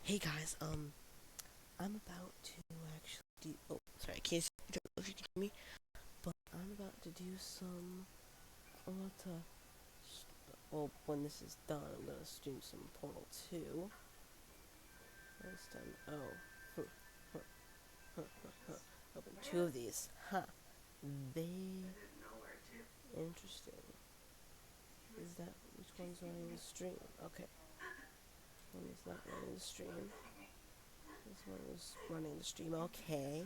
Hey guys, I'm about to actually do. Oh, sorry, I can't see if you can hear me, but I'm about to do some. I'm about to. Well, when this is done, I'm gonna stream some Portal 2. When it's done. Oh, open two of these. Huh. Very interesting. Is that which one's running the stream? Okay. One is not running the stream. This one is running the stream. Okay.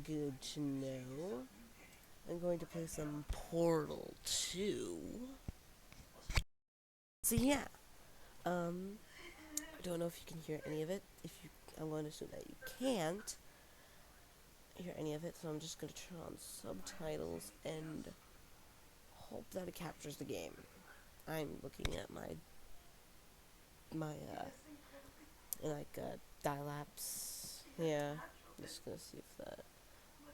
Good to know. I'm going to play some Portal 2. So yeah, I don't know if you can hear any of it. I'm going to assume that you can't hear any of it, so I'm just going to turn on subtitles and hope that it captures the game. I'm looking at my dial-apps. Yeah, I'm just gonna see if that.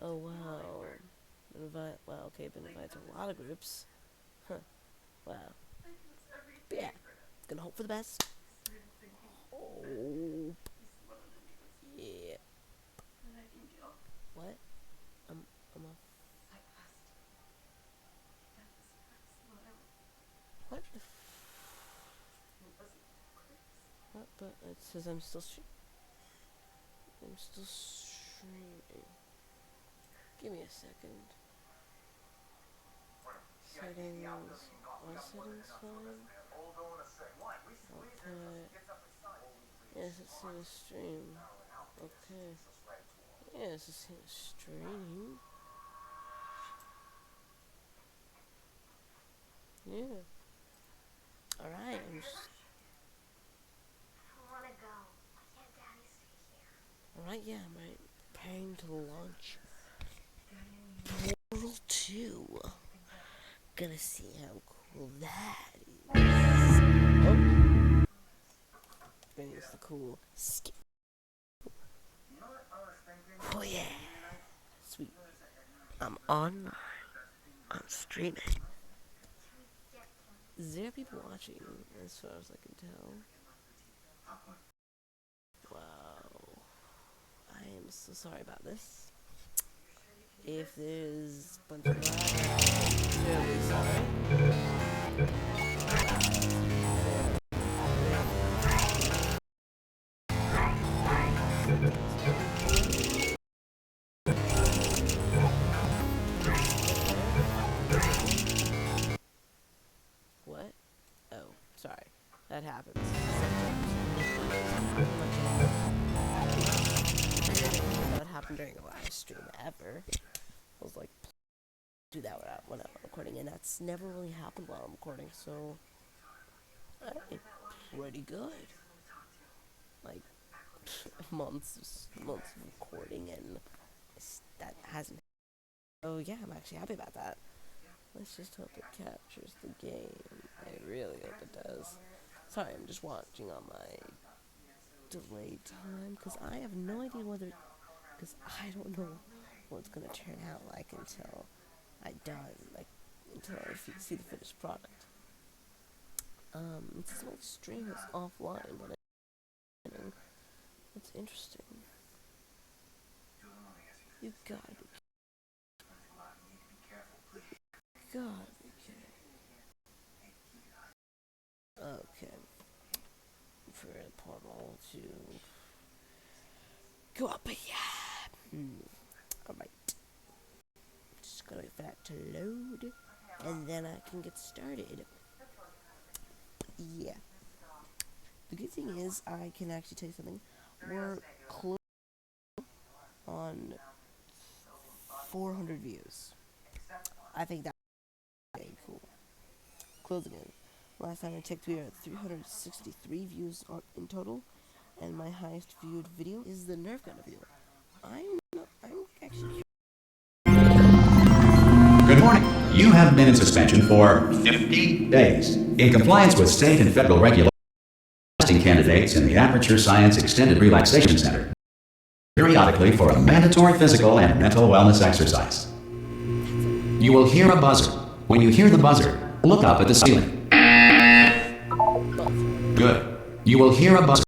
Oh wow, okay, been invited to a lot of groups. Huh. Wow. But yeah, gonna hope for the best. Oh. Yeah. What? I'm off. What? What? But it says I'm still streaming. Give me a second. Settings. All settings fine. Okay. Yes, it's in a stream. Okay. Yes, it's in a stream. Yeah. Alright, I'm just... Alright, yeah, I'm right. Preparing to launch Portal 2. Gonna see how cool that is. Oh. Brings the cool skin. Oh yeah. Sweet. I'm online. I'm streaming. There are people watching, as far as I can tell. Wow. I am so sorry about this. If there's a bunch of lag, I'm terribly sorry. What? Oh, sorry. That happens. That happened during a live stream ever. I was like, do that when I'm recording, and that's never really happened while I'm recording, so hey, pretty good. Like months of recording, and that hasn't. Oh yeah, I'm actually happy about that. Let's just hope it captures the game. I really hope it does. Sorry, I'm just watching on my delay time, because I have no idea whether, because I don't know what it's gonna turn out like until until I see the finished product. It says my stream is offline, but it's interesting. You gotta be kidding. Okay. For a portal to go up, yeah. Alright. Just gonna wait for that to load, and then I can get started. Yeah. The good thing is, I can actually tell you something. We're close on 400 views. I think that's very cool. Closing in. Last time I checked, we are at 363 views in total, and my highest viewed video is the Nerf gun review. I'm actually. Good morning. You have been in suspension for 50 days. In compliance with state and federal regulations, testing candidates in the Aperture Science Extended Relaxation Center periodically for a mandatory physical and mental wellness exercise. You will hear a buzzer. When you hear the buzzer, look up at the ceiling. Good. You will hear a buzzer.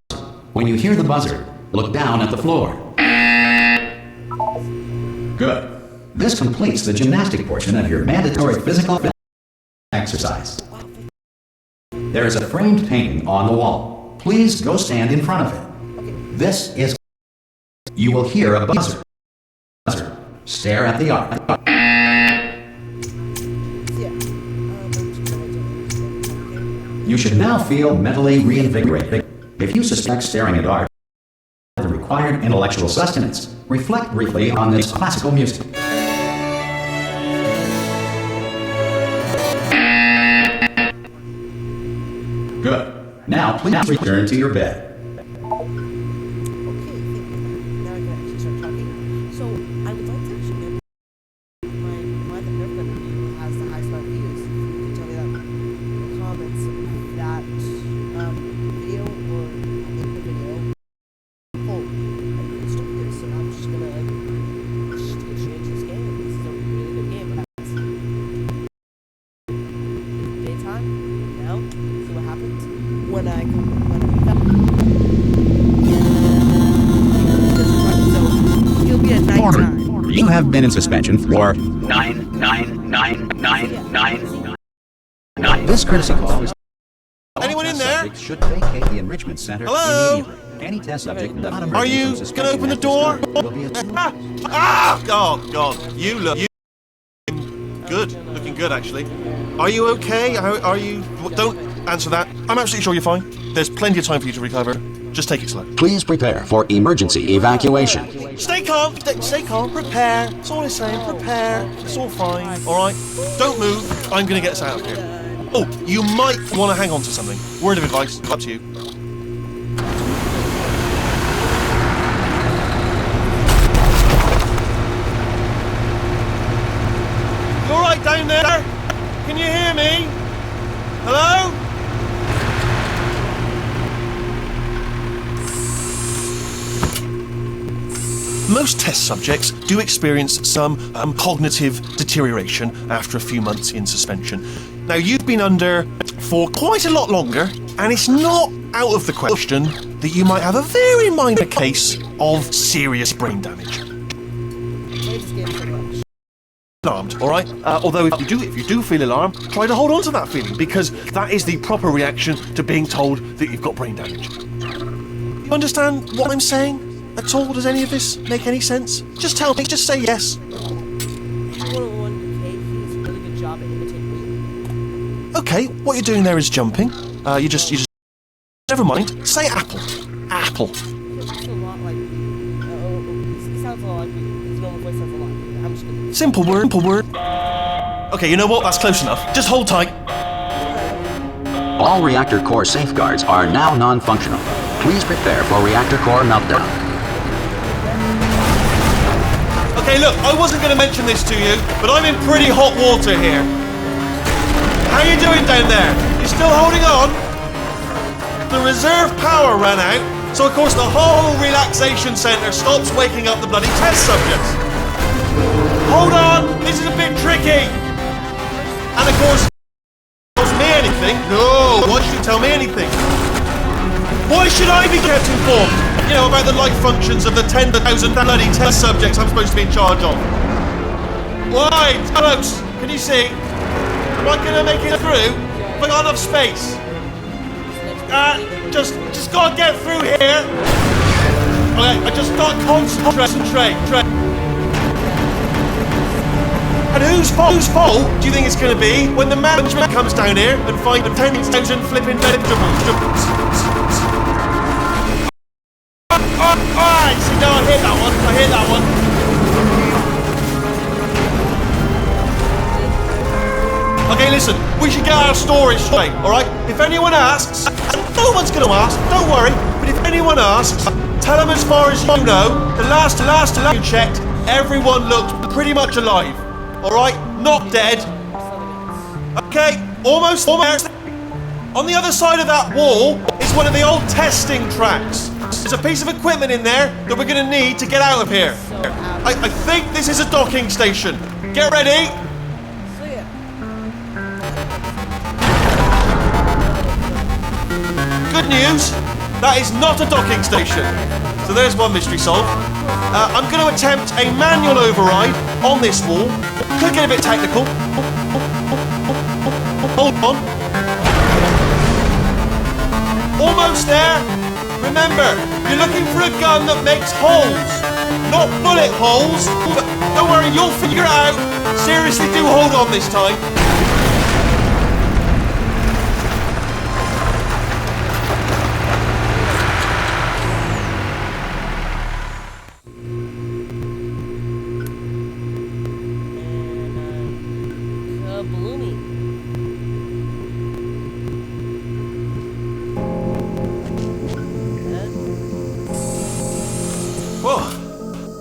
When you hear the buzzer, look down at the floor. Good. This completes the gymnastic portion of your mandatory physical exercise. There is a framed painting on the wall. Please go stand in front of it. This is... You will hear a buzzer. Stare at the art. You should now feel mentally reinvigorated. If you suspect staring at art the required intellectual sustenance, reflect briefly on this classical music. Good. Now please return to your bed. You have been in suspension for 99999. This courtesy call is... Anyone in there? Should vacate the enrichment center. Hello? Any test subject not Are you gonna open the door? Oh God! You look good. Looking good, actually. Are you okay? Are you? Don't answer that. I'm absolutely sure you're fine. There's plenty of time for you to recover. Just take it slow. Please prepare for emergency evacuation. Stay calm. Stay calm. Prepare. That's all I'm saying. Prepare. It's all fine. All right. Don't move. I'm gonna get us out of here. Oh, you might want to hang on to something. Word of advice. Up to you. You all right down there? Can you hear me? Hello? Most test subjects do experience some cognitive deterioration after a few months in suspension. Now, you've been under for quite a lot longer, and it's not out of the question that you might have a very minor case of serious brain damage. Alarmed, all right? Although if you do feel alarmed, try to hold on to that feeling, because that is the proper reaction to being told that you've got brain damage. You understand what I'm saying? At all? Does any of this make any sense? Just tell me. Just say yes. Okay, what you're doing there is jumping. You just. Never mind. Say apple. Apple. Simple word. Okay, you know what? That's close enough. Just hold tight. All reactor core safeguards are now non-functional. Please prepare for reactor core meltdown. Okay, look, I wasn't going to mention this to you, but I'm in pretty hot water here. How you doing down there? You still holding on? The reserve power ran out, so of course the whole relaxation centre stops waking up the bloody test subjects. Hold on, this is a bit tricky. And of course, tells me anything? No, why should you tell me anything? Why should I be kept informed? You know, about the life functions of the 10,000 bloody test subjects I'm supposed to be in charge of. Why? Close. Can you see? Am I going to make it through? Have I got enough space? Just gotta get through here. Okay, I just gotta concentrate. And whose fault do you think it's going to be when the management comes down here and finds 10,000 flipping vegetables? Alright, see, now I hear that one. Okay, listen, we should get our story straight, alright? If anyone asks, and no one's going to ask, don't worry, but if anyone asks, tell them as far as you know, the last you checked, everyone looked pretty much alive, alright? Not dead. Okay, almost there. On the other side of that wall is one of the old testing tracks. There's a piece of equipment in there that we're going to need to get out of here. I think this is a docking station. Get ready. Good news. That is not a docking station. So there's one mystery solved. I'm going to attempt a manual override on this wall. Could get a bit technical. Hold on. Almost there. Remember, you're looking for a gun that makes holes, not bullet holes. Don't worry, you'll figure it out. Seriously, do hold on this time.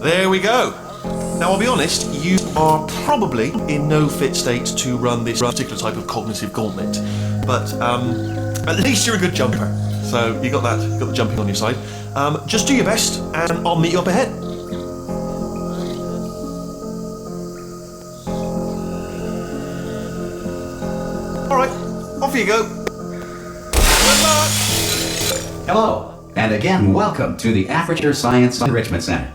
There we go. Now, I'll be honest, you are probably in no fit state to run this particular type of cognitive gauntlet, but at least you're a good jumper. So you got the jumping on your side. Just do your best, and I'll meet you up ahead. All right, off you go. Good luck. Hello, and again, welcome to the Aperture Science Enrichment Center.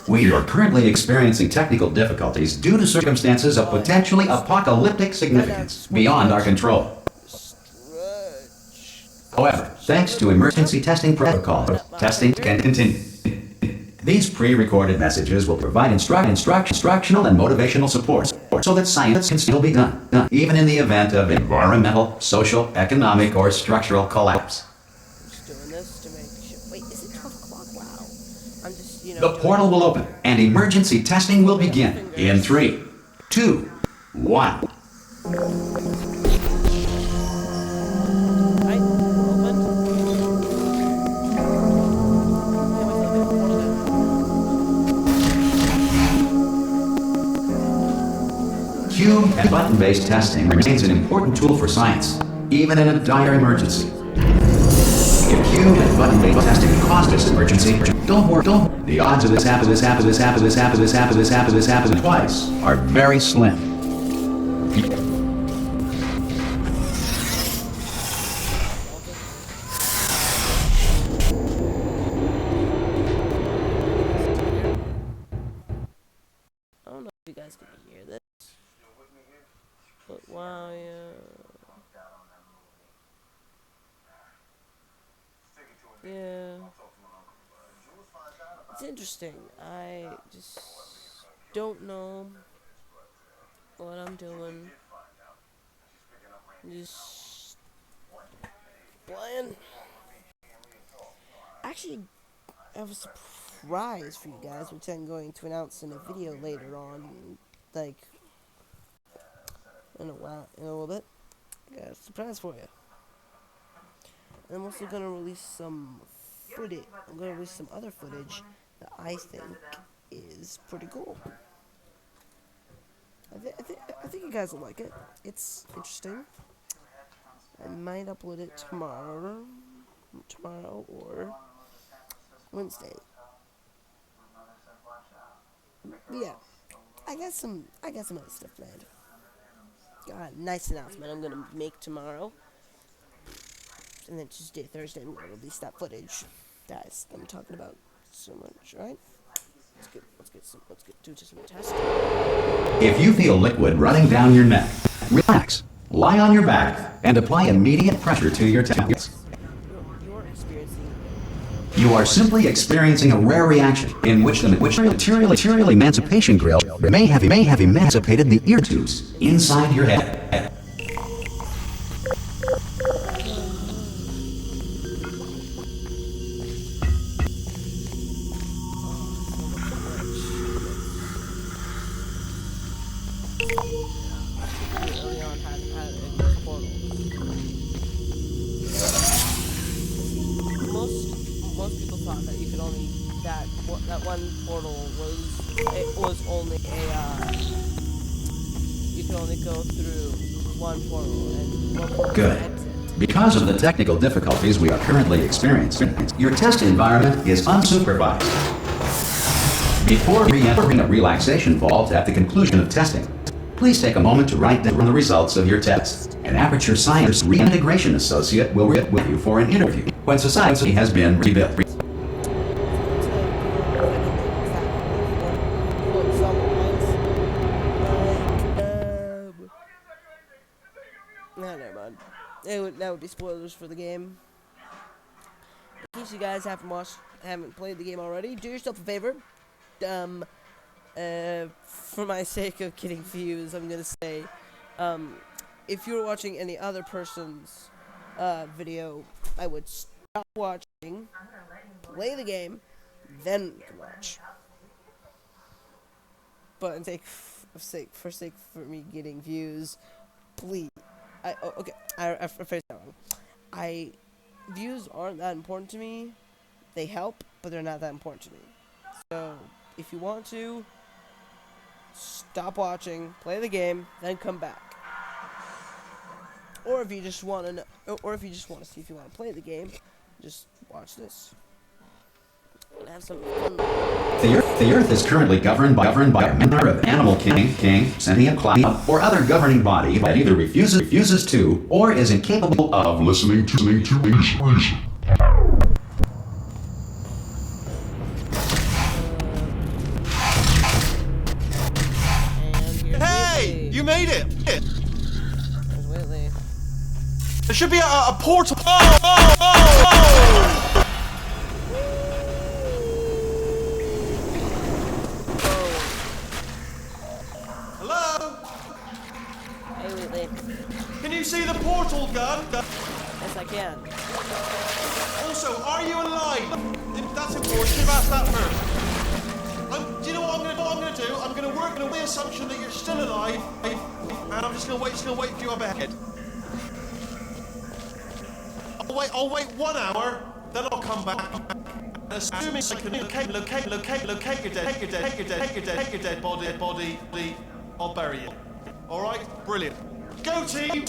We are currently experiencing technical difficulties due to circumstances of potentially apocalyptic significance beyond our control. However, thanks to emergency testing protocols, testing can continue. These pre-recorded messages will provide instructional and motivational support so that science can still be done, even in the event of environmental, social, economic, or structural collapse. The portal will open, and emergency testing will begin in 3, 2, 1. Cube and button-based testing remains an important tool for science, even in a dire emergency. If cube and button-based testing caused this emergency, don't worry. The odds of this happening twice are very slim. I don't know if you guys can hear this, but wow, yeah. It's interesting. I just don't know what I'm doing. Just playing. Actually, I have a surprise for you guys, which I'm going to announce in a video later on, like in a little bit. I got a surprise for you. And I'm also gonna release some footage. I'm gonna release some other footage that I think is pretty cool. I think you guys will like it. It's interesting. I might upload it tomorrow or Wednesday. Yeah, I got some other stuff planned. Got a nice announcement I'm gonna make tomorrow. And then Tuesday, Thursday, I'm gonna release that footage. Guys, I'm talking about so much, right? Let's get to some testing. If you feel liquid running down your neck, relax, lie on your back, and apply immediate pressure to your temples. You are simply experiencing a rare reaction in which the material emancipation grill may have emancipated the ear tubes inside your head. Early on, had a portal. Most people thought that you could only that one portal was only you could only go through one portal and one portal. Good. Because of the technical difficulties we are currently experiencing, your test environment is unsupervised. Before re-entering a relaxation vault at the conclusion of testing, please take a moment to write down the results of your test. An Aperture Science Reintegration Associate will be with you for an interview when society has been rebuilt. Nah, never mind. That would be spoilers for the game. In case you guys haven't played the game already, do yourself a favor. For my sake of getting views, I'm gonna say, if you're watching any other person's video, I would stop watching, play the game, then you can watch. But for sake for me getting views, please. Okay, I phrased that wrong. Views aren't that important to me. They help, but they're not that important to me. So, if you want to, stop watching, play the game, then come back. Or if you just want to see if you want to play the game, just watch this. And have some fun. The Earth is currently governed by a member of Animal King, Sentient Cloud, or other governing body that either refuses to or is incapable of listening to information. Hey! You made it! There's Whitley. There should be a portal. Oh! Hello? Hey, Whitley. Can you see the portal gun? Yes, I can. Also, are you alive? That's important. Should have asked that first. Do you know what I'm going to do? I'm going to work on the assumption that you're still alive, and I'm just going to wait for you up ahead. I'll wait 1 hour, then I'll come back. And assuming I can locate your dead body, I'll bury you. All right, brilliant. Go team.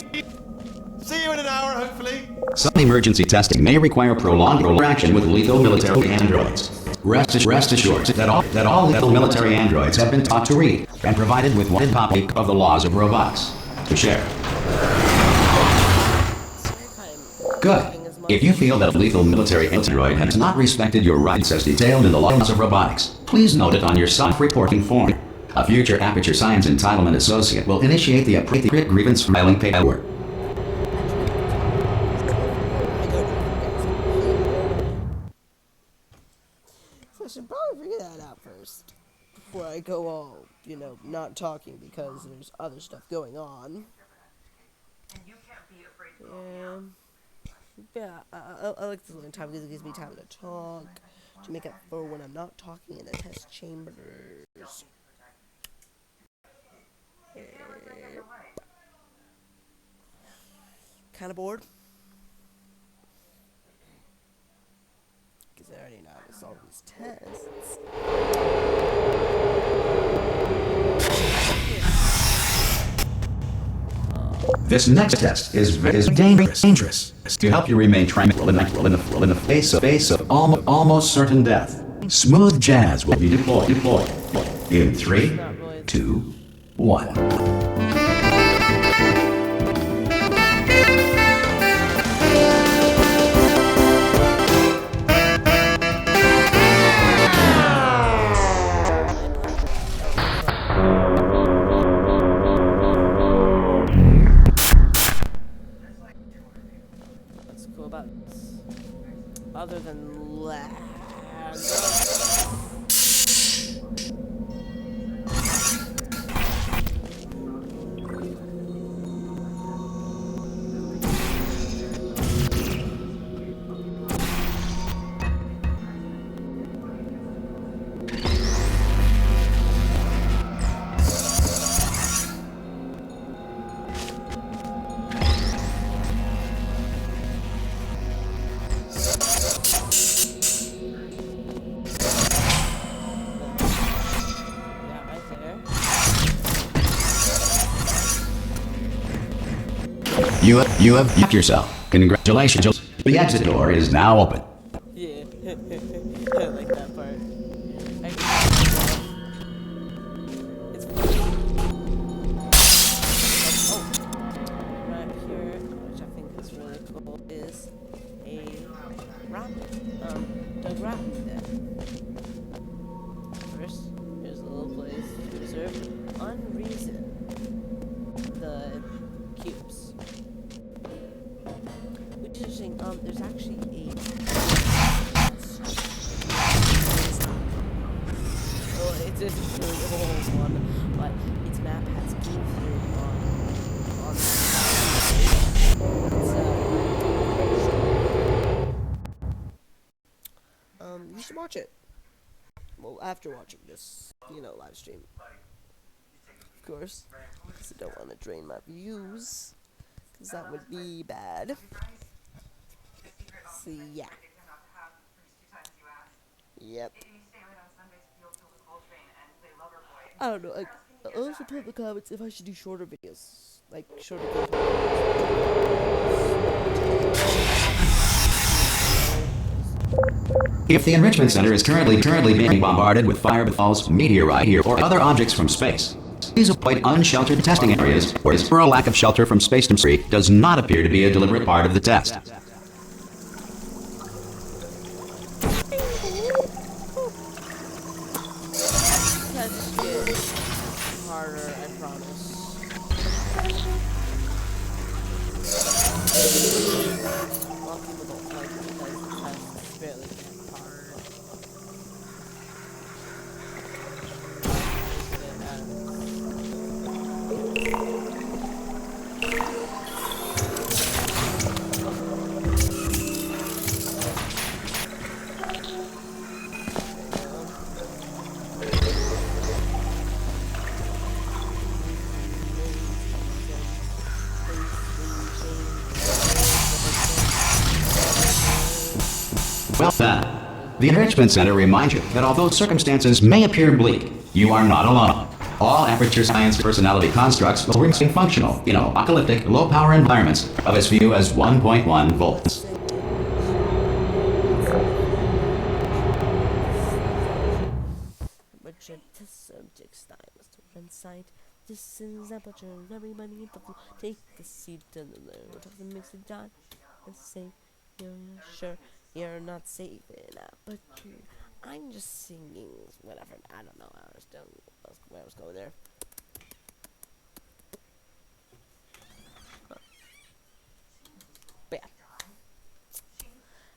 See you in an hour, hopefully. Some emergency testing may require prolonged interaction with lethal military androids. Rest assured that all lethal military androids have been taught to read and provided with one copy of the laws of robotics to share. Good. If you feel that a lethal military android has not respected your rights as detailed in the laws of robotics, please note it on your self-reporting form. A future Aperture Science Entitlement Associate will initiate the appropriate grievance filing paperwork. So I should probably figure that out first before I go all, not talking because there's other stuff going on. Yeah, I like this long time because it gives me time to talk, to make up for when I'm not talking in the test chambers. Kind of bored. Because I already know how to solve these tests. This next test is dangerous to help you remain tranquil in the face of almost certain death. Smooth jazz will be deployed in 3, 2, 1. What's cool about this? Other than lag. You have fucked yourself. Congratulations. The exit door is now open. Yeah, I like that part. It's right here. vehicle is a dug ramen bed. First, here's a little place to observe unreason the cubes. Which is interesting. There's actually a it's a really old one, but its map has game theory on that. You should watch it. Well, after watching this, live stream. Of course, because I don't want to drain my views, because that would be bad. So, yeah. Yep. I don't know, I'll also put in the comments if I should do shorter videos. Like, shorter videos. If the Enrichment Center is currently being bombarded with fireballs, meteorite, or other objects from space, please avoid unsheltered testing areas, for a lack of shelter from space debris does not appear to be a deliberate part of the test. Harder, I promise. A lot of people don't like it because the test is barely that hard. Well done. The Enrichment Center reminds you that although circumstances may appear bleak, you are not alone. All Aperture Science personality constructs will remain functional in apocalyptic, low-power environments of as few as 1.1 volts. Subjects time is to run sight. This is aperture. Everybody in the floor. Take the seat and the load of the mixed dot and say you're sure you're not safe enough. But I'm just singing whatever. I don't know. Where I was going there. But yeah.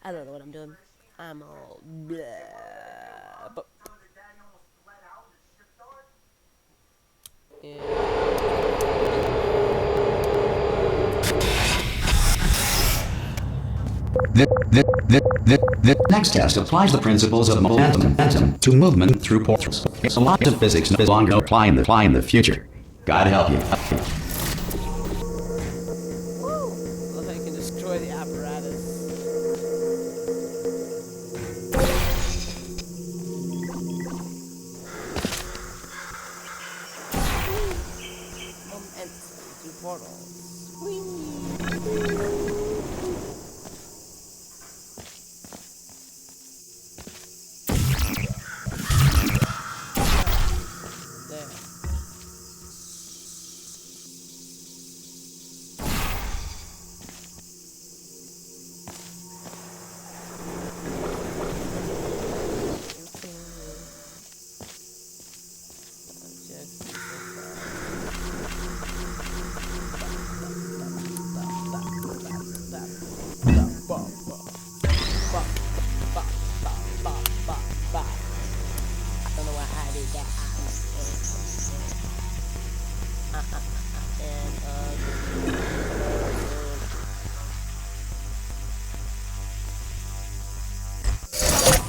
I don't know what I'm doing. I'm all blah. But yeah. The next test applies the principles of momentum to movement through portals. A lot of physics no longer apply in the future. God help you. Love how you can destroy the apparatus. Momentum through portals.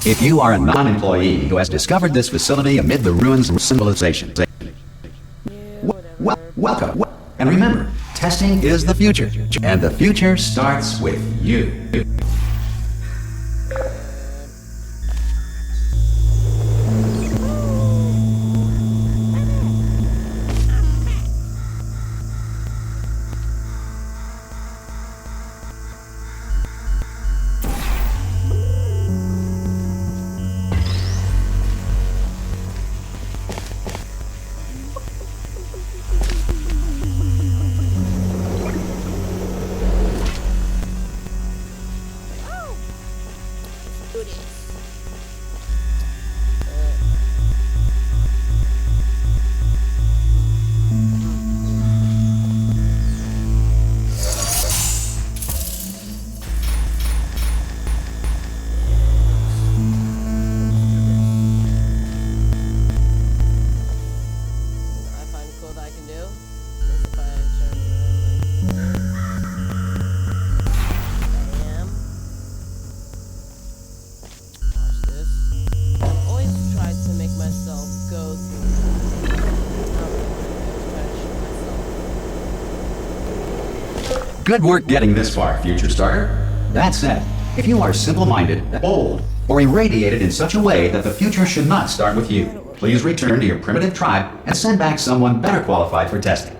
If you are a non-employee who has discovered this facility amid the ruins of civilization, welcome. And remember, testing is the future, and the future starts with you. this. I find cool that I can do is if I turn around like I am. Watch this. I've always tried to make myself go through. Try to shoot myself. Good work getting this far, future starter. That said, if you are simple-minded, bold, or irradiated in such a way that the future should not start with you, please return to your primitive tribe and send back someone better qualified for testing.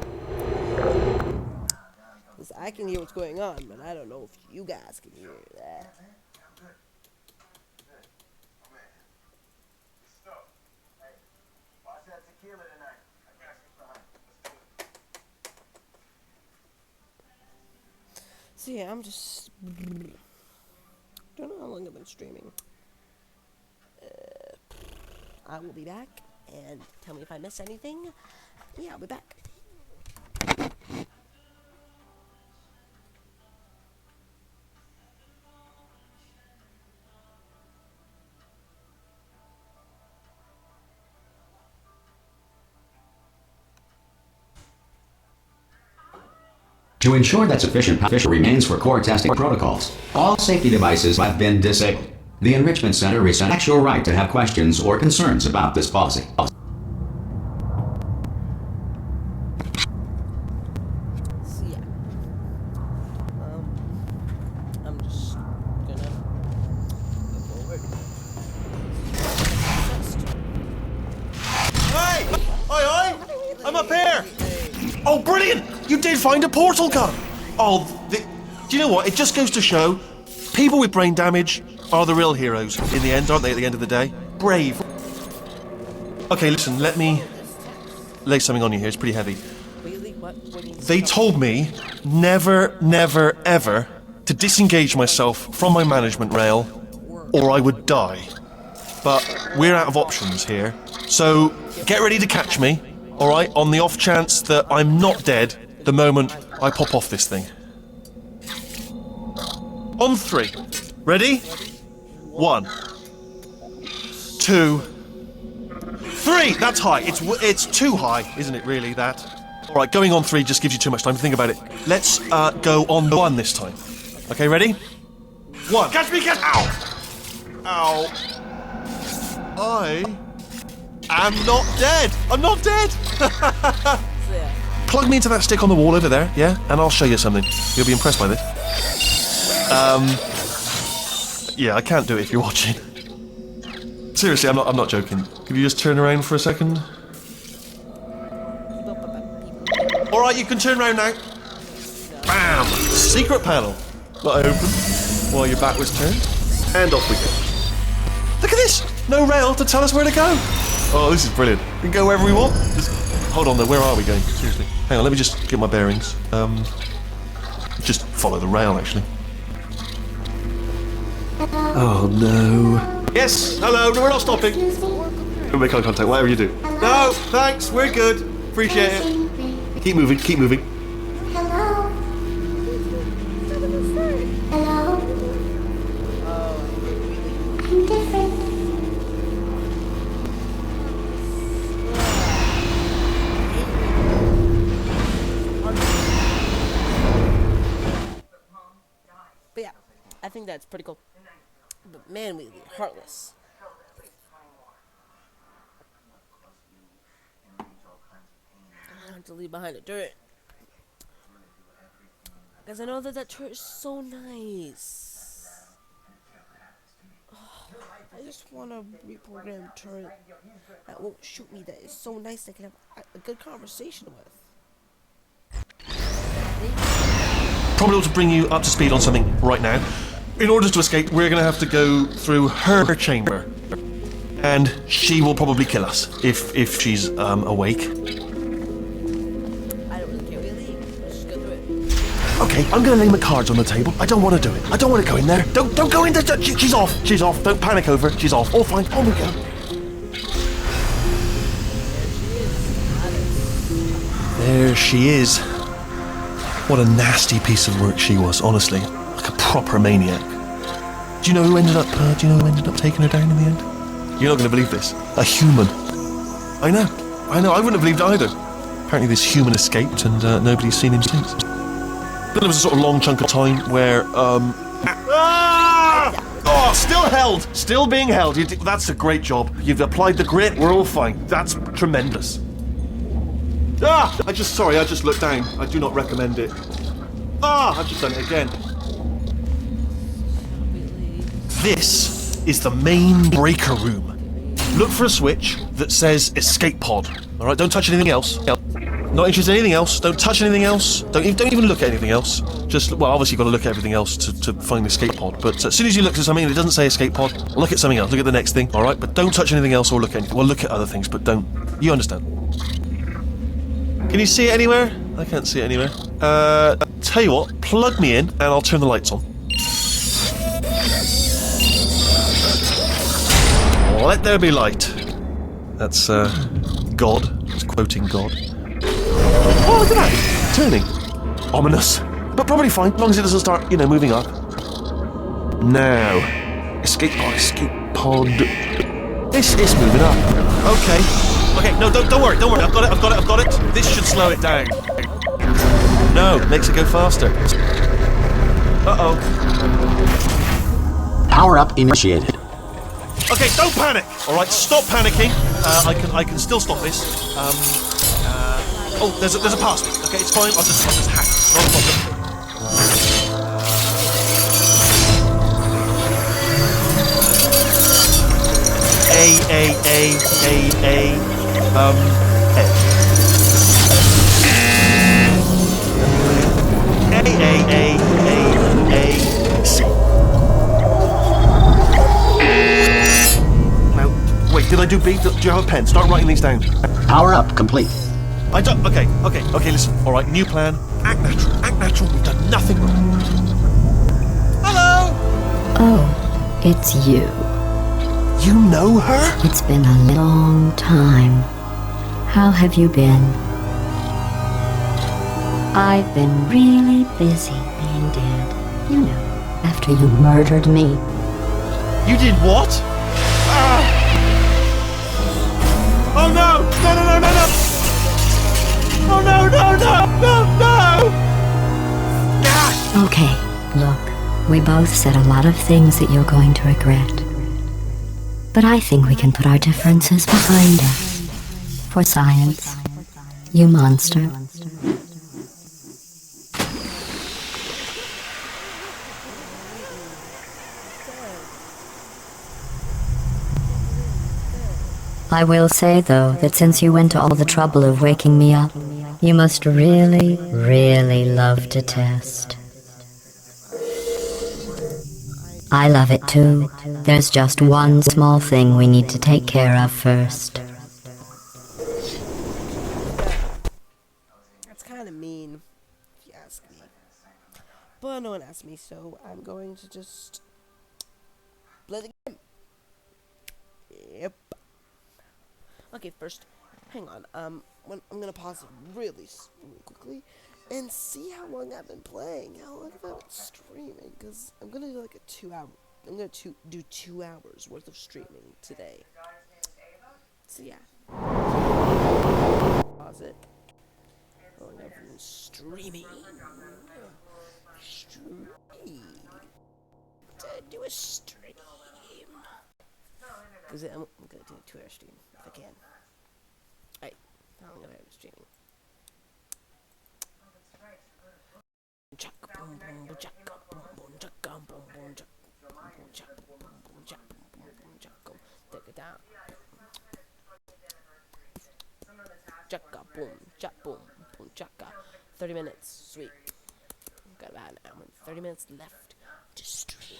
Because I can hear what's going on, but I don't know if you guys can hear that. So yeah, I'm just don't know how long I've been streaming. I will be back and tell me if I missed anything. Yeah, I'll be back. To ensure that sufficient power remains for core testing protocols, all safety devices have been disabled. The Enrichment Center reserves your right to have questions or concerns about this policy. So yeah, I'm just gonna go forward. Hey! Oi, oi! I'm up here! Oh, brilliant! You did find a portal gun! Oh, do you know what? It just goes to show, people with brain damage are the real heroes in the end, aren't they, at the end of the day? Brave. Okay, listen, let me lay something on you here. It's pretty heavy. Really? What? They told me never, never, ever to disengage myself from my management rail or I would die. But we're out of options here, so get ready to catch me, alright, on the off chance that I'm not dead the moment I pop off this thing. On 3. Ready? 1, 2, 3! That's high. It's too high, isn't it, really, that? Alright, going on 3 just gives you too much time to think about it. Let's go on 1 this time. Okay, ready? 1. Catch me, catch! Ow! Ow. I am not dead! I'm not dead! Plug me into that stick on the wall over there, yeah? And I'll show you something. You'll be impressed by this. Yeah, I can't do it if you're watching. Seriously, I'm not joking. Could you just turn around for a second? Alright, you can turn around now. Bam! Secret panel. That I opened while your back was turned. And off we go. Look at this! No rail to tell us where to go! Oh, this is brilliant. We can go wherever we want. Just hold on though, where are we going? Seriously. Hang on, let me just get my bearings. Just follow the rail, actually. Oh no. Yes, hello, no, we're not stopping. Don't make eye contact, whatever you do. No, thanks, we're good. Appreciate it. Keep moving, keep moving. Hello? Hello? I'm different. But yeah, I think that's pretty cool. But man, we heartless. I have to leave behind a turret. Because I know that that turret is so nice. Oh, I just want a reprogrammed turret that won't shoot me, that is so nice that I can have a good conversation with. Probably ought to bring you up to speed on something right now. In order to escape, we're going to have to go through her chamber. And she will probably kill us, if she's awake. I don't really care, we leave. Let's just go through it. Okay, I'm gonna lay my cards on the table. I don't want to do it. I don't want to go in there. Don't go in there. She's off. She's off. Don't panic over it. She's off. All fine. On we go. There she is. What a nasty piece of work she was, honestly. Like a proper maniac. Do you know who ended up taking her down in the end? You're not going to believe this. A human. I know. I wouldn't have believed it either. Apparently this human escaped and nobody's seen him since. Then there was a sort of long chunk of time where, Oh, still held! Still being held. That's a great job. You've applied the grit. We're all fine. That's tremendous. I just looked down. I do not recommend it. I've just done it again. This is the main breaker room. Look for a switch that says escape pod. Alright, don't touch anything else. Not interested in anything else. Don't touch anything else. Don't even look at anything else. Just, well, obviously you've got to look at everything else to find the escape pod. But as soon as you look at something and it doesn't say escape pod, look at something else. Look at the next thing, alright? But don't touch anything else or look at anything. Well, look at other things, but don't. You understand. Can you see it anywhere? I can't see it anywhere. Tell you what, plug me in and I'll turn the lights on. Let there be light. That's, God. It's quoting God. Oh, look at that! Turning. Ominous. But probably fine, as long as it doesn't start, moving up. Now. Escape pod. It's moving up. Okay. Okay, no, don't worry. I've got it. This should slow it down. No, makes it go faster. Uh-oh. Power up initiated. Okay, don't panic. All right, stop panicking. I can still stop this. Oh, there's a password. Okay, it's fine. I'll just hack it. No problem. A. C. Now, wait, did I do B? Do you have a pen? Start writing these down. Power up complete. I don't. Okay, listen. All right, new plan. Act natural. We've done nothing wrong. Hello! Oh, it's you. You know her? It's been a long time. How have you been? I've been really busy being dead. After you murdered me. You did what? Oh no! No! Oh no! Okay, look. We both said a lot of things that you're going to regret. But I think we can put our differences behind us. For science. You monster. I will say, though, that since you went to all the trouble of waking me up, you must really, really love to test. I love it too. There's just one small thing we need to take care of first. That's kind of mean, if you ask me. But no one asked me, so I'm going to just play the game. Yep. Okay, first, hang on. I'm gonna pause it really quickly and see how long I've been playing. How long have I been streaming? Because I'm gonna do like a 2 hour. I'm gonna do 2 hours worth of streaming today. So yeah. Pause it. How long I've been streaming? Do a stream. Because I'm gonna do a 2 hour stream if I can. Alright, how long have I been streaming? Take it down. Chaka boom, chaka boom, boom chaka. 30 minutes, sweet. Got about an hour and 30 minutes left to stream.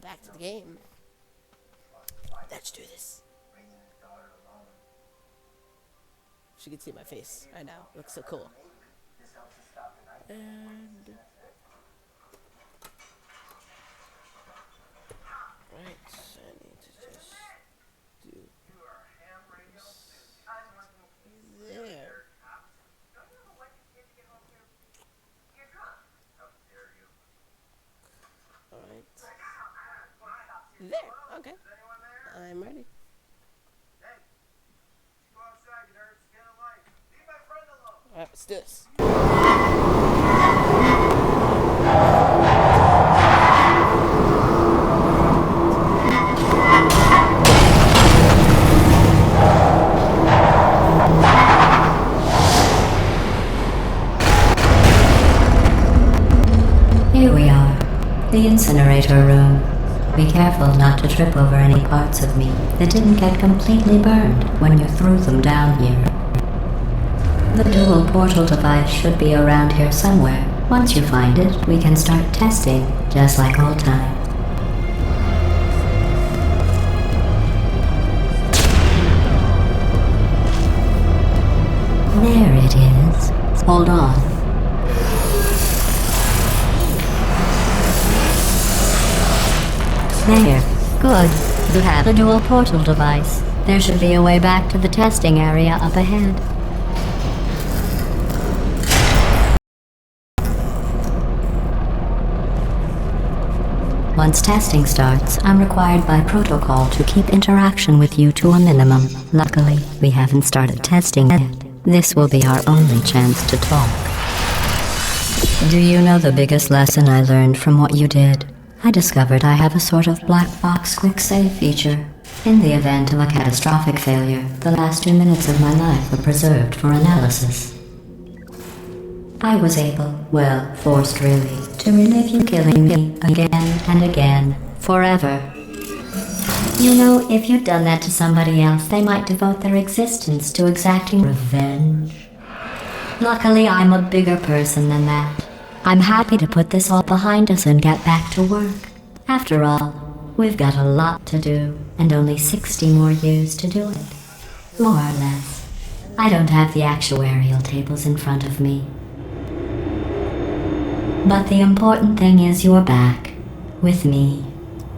Back to the game. Let's do this. She could see my face. I know. It looks so cool. And right, I need to just do there. Alright. There, okay. I'm ready. Alright, let's do this. Here we are, the incinerator room. Be careful not to trip over any parts of me that didn't get completely burned when you threw them down here. The dual portal device should be around here somewhere. Once you find it, we can start testing, just like old times. There it is. Hold on. There. Good. You have the dual portal device. There should be a way back to the testing area up ahead. Once testing starts, I'm required by protocol to keep interaction with you to a minimum. Luckily, we haven't started testing yet. This will be our only chance to talk. Do you know the biggest lesson I learned from what you did? I discovered I have a sort of black box quick save feature. In the event of a catastrophic failure, the last 2 minutes of my life are preserved for analysis. I was able, well, forced really, to relive you killing me again and again, forever. You know, if you'd done that to somebody else, they might devote their existence to exacting revenge. Luckily, I'm a bigger person than that. I'm happy to put this all behind us and get back to work. After all, we've got a lot to do, and only 60 more years to do it. More or less. I don't have the actuarial tables in front of me. But the important thing is you're back, with me.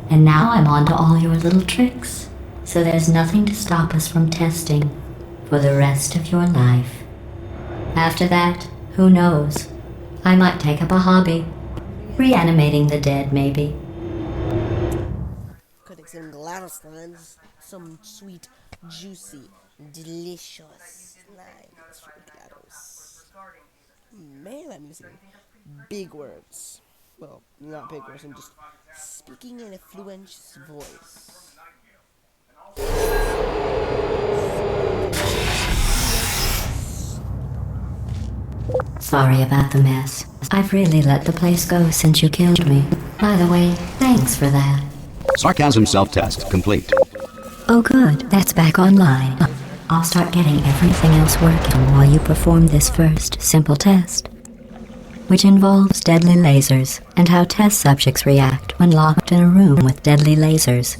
And now I'm on to all your little tricks, so there's nothing to stop us from testing for the rest of your life. After that, who knows? I might take up a hobby. Reanimating the dead, maybe. Cutting some glass lines. Some sweet, juicy, delicious lines from GLaDOS. Man, I'm using big words. Well, not big words, I'm just speaking in a fluent voice. Sorry about the mess. I've really let the place go since you killed me. By the way, thanks for that. Sarcasm self-test complete. Oh good, that's back online. I'll start getting everything else working while you perform this first simple test, which involves deadly lasers and how test subjects react when locked in a room with deadly lasers.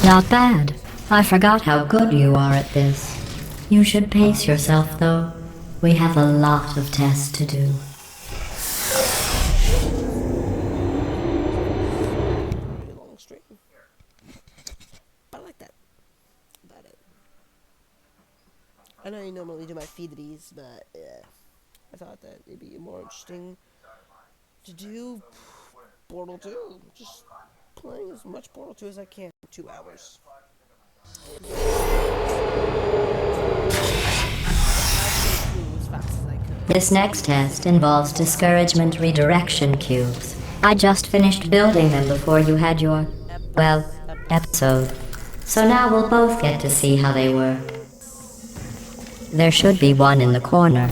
Not bad. I forgot how good you are at this. You should pace yourself, though. We have a lot of tests to do. Pretty long string. But I like that. About it. I know you normally do my feedbabies, but yeah, I thought that it'd be more interesting to do Portal 2. Just playing as much Portal 2 as I can for 2 hours. As fast as I could. This next test involves discouragement redirection cubes. I just finished building them before you had your, well, episode. So now we'll both get to see how they work. There should be one in the corner.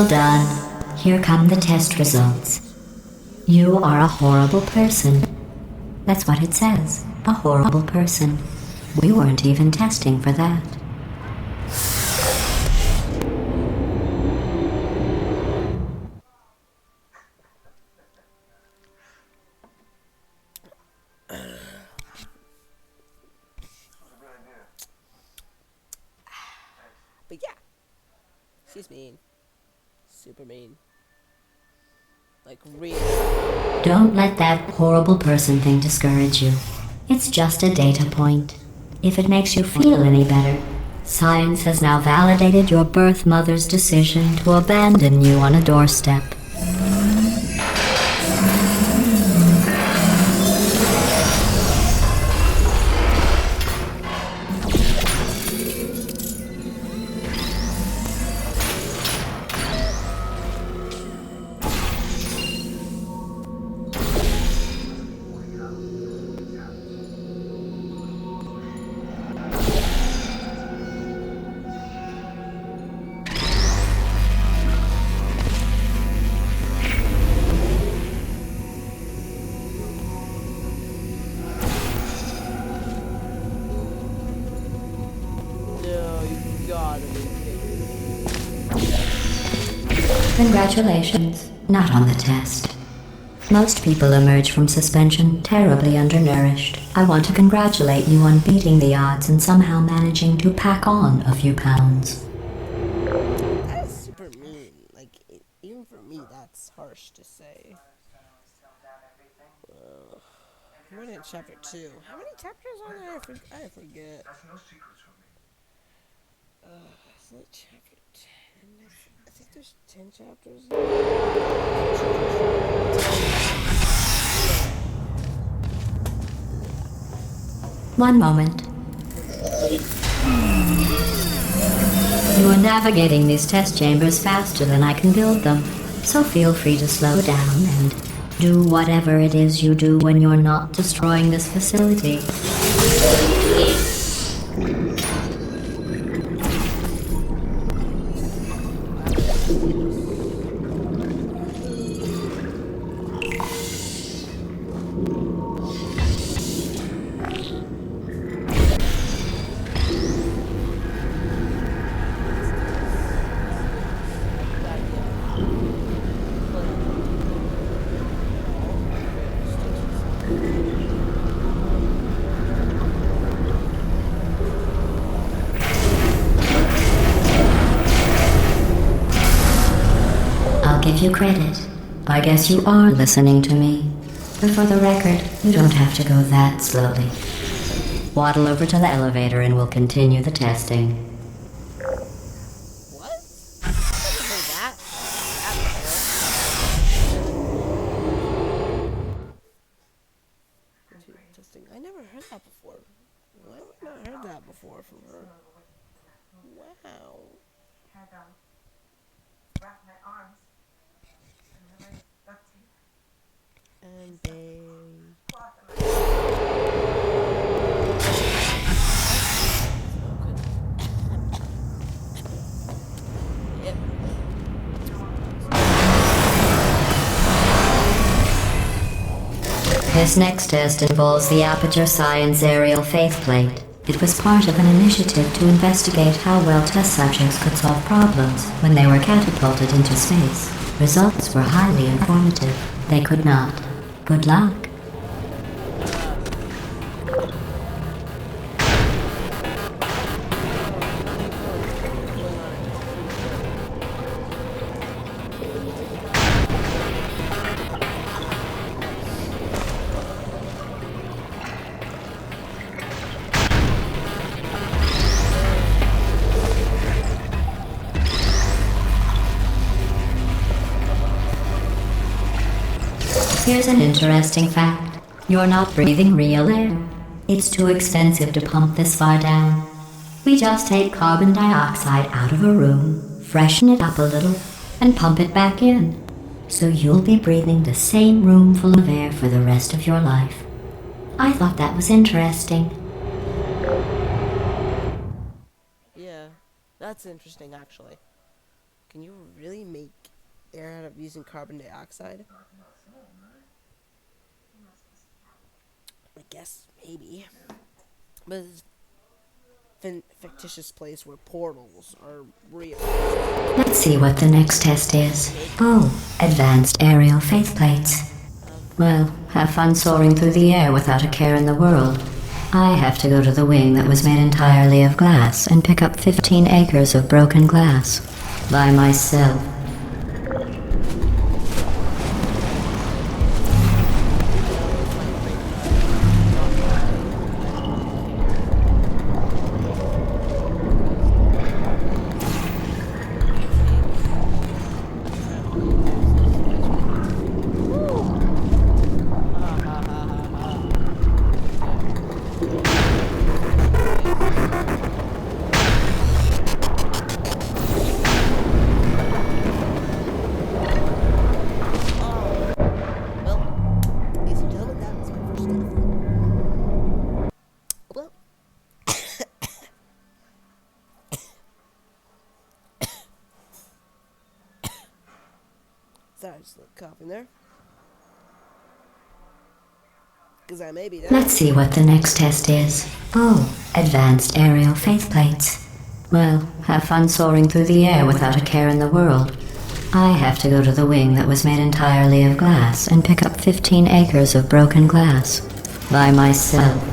Well done. Here come the test results. You are a horrible person. That's what it says. A horrible person. We weren't even testing for that. But yeah, she's mean. Super mean. Like, really. Don't let that horrible person thing discourage you. It's just a data point. If it makes you feel any better, science has now validated your birth mother's decision to abandon you on a doorstep. Congratulations. Not on the test. Most people emerge from suspension terribly undernourished. I want to congratulate you on beating the odds and somehow managing to pack on a few pounds. That is super mean. Like, even for me, that's harsh to say. We're in chapter 2. How many chapters are there? I forget. Isn't it chapter 10? I think there's 10 chapters. One moment. You are navigating these test chambers faster than I can build them, so feel free to slow down and do whatever it is you do when you're not destroying this facility. Give you credit. I guess you are listening to me. But for the record, you don't have to go that slowly. Waddle over to the elevator and we'll continue the testing. What? I never heard that. Testing. I never heard that before. Why have I not heard that before from her? Wow. Wrap my arms. And they... Yep. This next test involves the Aperture Science Aerial Faith Plate. It was part of an initiative to investigate how well test subjects could solve problems when they were catapulted into space. Results were highly informative. They could not. Good luck. Here's an interesting fact. You're not breathing real air. It's too expensive to pump this far down. We just take carbon dioxide out of a room, freshen it up a little, and pump it back in. So you'll be breathing the same room full of air for the rest of your life. I thought that was interesting. Yeah, that's interesting actually. Can you really make air out of using carbon dioxide? I guess maybe. But it's a fictitious place where portals are real. Let's see what the next test is. Oh, advanced aerial faceplates. Well, have fun soaring through the air without a care in the world. I have to go to the wing that was made entirely of glass and pick up 15 acres of broken glass. By myself. Ladies and gentlemen, that was my first day. Well, sorry, just a little coughing there. Because I may be dead. Let's see what the next test is. Oh, advanced aerial faceplates. Well, have fun soaring through the air without a care in the world. I have to go to the wing that was made entirely of glass and pick up 15 acres of broken glass. By myself.